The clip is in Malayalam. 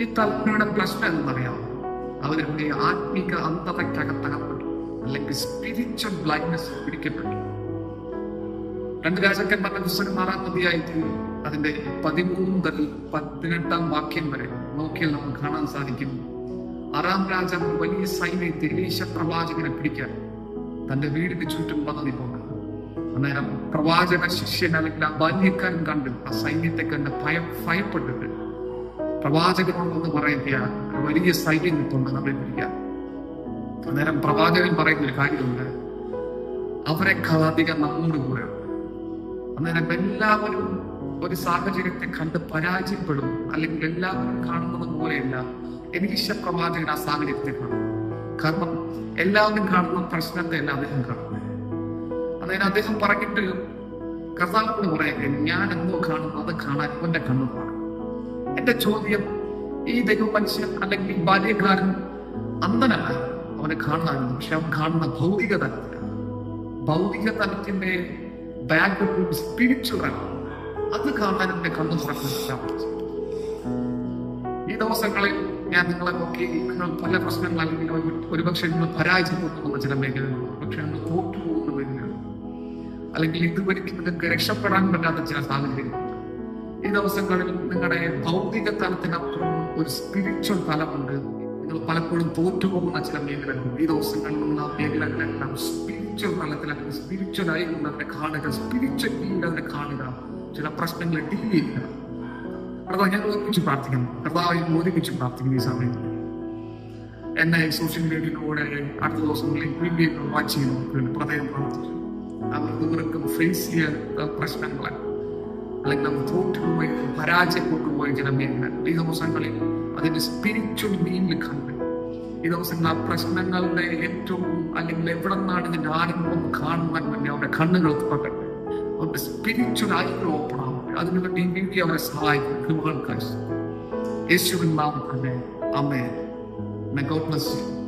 ഈ തലമുറയുടെ പ്രശ്നം എന്നറിയാമോ? അവരുടെ ആത്മീക അന്ധതയ്ക്കകത്തകപ്പെട്ടു, അല്ലെങ്കിൽ സ്പിരിച്വൽ ബ്ലൈൻഡ്നെസ് പിടിക്കപ്പെട്ടു. 2 രാജാക്കന്മാരുടെ പുസ്തകം 6-ാം അധ്യായത്തിൽ അതിന്റെ 13 മുതൽ 18 വാക്യം വരെ നോക്കിയാൽ നമുക്ക് കാണാൻ സാധിക്കും. 6-ാം രാജാവ് വലിയ സൈന്യത്തെ എലീശ പ്രവാചകനെ പിടിക്കാൻ തന്റെ വീടിന് ചുറ്റും വന്നു നിൽക്കുന്നത്. അന്നേരം പ്രവാചക ശിഷ്യൻ അല്ലെങ്കിൽ ആ ബാല്യക്കാരൻ കണ്ട് ആ സൈന്യത്തെ കണ്ട് ഭയപ്പെട്ടിട്ട് പ്രവാചകനോടൊന്ന് പറയുകയാണ്, വലിയ സൈന്യം നിൽപ്പുണ്ട്, നമ്മളെ പിടിക്കാൻ. അന്നേരം പ്രവാചകൻ പറയുന്ന ഒരു കാര്യമുണ്ട്, അവരെക്കാൾ അധികം നമ്മോട് കൂടെ. അന്നേരം എല്ലാവരും ഒരു സാഹചര്യത്തെ കണ്ട് പരാജയപ്പെടും, അല്ലെങ്കിൽ എല്ലാവരും കാണുന്നത് പോലെയല്ല എലീശ പ്രവാചകൻ ആ സാഹചര്യത്തെ കാണും. കാരണം എല്ലാവരും കാണുന്ന പ്രശ്നത്തെ അല്ല അദ്ദേഹം കാണുന്നത്. അതായത് അദ്ദേഹം പറഞ്ഞിട്ട് കർത്താവിനോട് പറയുക, ഞാൻ എന്തോ കാണുന്നു അത് കാണാൻ ഇവന്റെ കണ്ണു കാണും. എന്റെ ചോദ്യം, ഈ ദൈവ മനുഷ്യൻ അല്ലെങ്കിൽ ബാല്യക്കാരൻ അന്ധനല്ല, അവനെ കാണാറുണ്ട്, പക്ഷെ അവൻ കാണുന്ന ഭൗതിക തലത്തിലാണ്. ഭൗതിക തലത്തിന്റെ ബാക്ക്ഗ്രൗണ്ട് സ്പിരിച്വൽ, അത് കാണാൻ എന്റെ കണ്ണു തുറക്കാൻ. ഈ ദിവസങ്ങളിൽ ഞാൻ നിങ്ങളെ നോക്കി, നിങ്ങൾ പല പ്രശ്നങ്ങൾ അല്ലെങ്കിൽ ഒരുപക്ഷെ നിങ്ങൾ പരാജയപ്പെടുന്ന ചില മേഖലകൾ, പക്ഷെ നിങ്ങൾ തോറ്റുപോകുന്ന മേഖലകൾ, അല്ലെങ്കിൽ ഇതുവരെ നിങ്ങൾക്ക് രക്ഷപ്പെടാൻ പറ്റാത്ത ചില സാഹചര്യങ്ങൾ. ഈ ദിവസങ്ങളിൽ നിങ്ങളുടെ ഭൗതിക തലത്തിനപ്പുറം ഒരു സ്പിരിച്വൽ തലമുണ്ട്. നിങ്ങൾ പലപ്പോഴും തോറ്റുപോകുന്ന ചില മേഖലകൾ. ഈ ദിവസങ്ങളിൽ നിങ്ങൾ ആ മേഖലകളെല്ലാം സ്പിരിച്വൽ തലത്തിൽ, അല്ലെങ്കിൽ സ്പിരിച്വലായി അതിനെ കാണുക, സ്പിരിച്വൽ ഫീൽഡ് അതിനെ കാണുക, ചില പ്രശ്നങ്ങളെ ഡീൽ ചെയ്യുക. കർത്താവ്, ഞങ്ങൾ ഒരുമിച്ച് പ്രാർത്ഥിക്കണം. കർത്താവ്, ഒരുമിച്ച് പ്രാർത്ഥിക്കുന്നു ഈ സമയത്ത്. എന്നെ സോഷ്യൽ മീഡിയയിലൂടെ അടുത്ത ദിവസങ്ങളിൽ വീഡിയോ വാച്ച് ചെയ്യുന്നു പ്രത്യേകം പ്രാർത്ഥിച്ചു. അവർക്ക് ഫേസ് ചെയ്യാത്ത പ്രശ്നങ്ങളെ, അല്ലെങ്കിൽ നമ്മൾ തോറ്റുപോയി പരാജയപ്പെട്ടുപോയ ചില മേഖലകൾ ഈ ദിവസങ്ങളിൽ അതിന്റെ സ്പിരിച്വൽ മീനിൽ കണ്ട്, ഈ ദിവസങ്ങൾ ആ പ്രശ്നങ്ങളുടെ ഏറ്റവും അല്ലെങ്കിൽ എവിടെ നിന്നാണ് ഇതിന്റെ ആരംഭം കാണുവാൻ വേണ്ടി അവരുടെ കണ്ണുകൾ തുറക്കട്ടെ, അവരുടെ സ്പിരിച്വൽ ആയിട്ട് ഓപ്പൺ ആവട്ടെ. അതിനുവേണ്ടി ഈ വീഡിയോ അവരെ സഹായിക്കും. യേശുവിൻ നാമത്തിൽ ആമേൻ. May God bless you.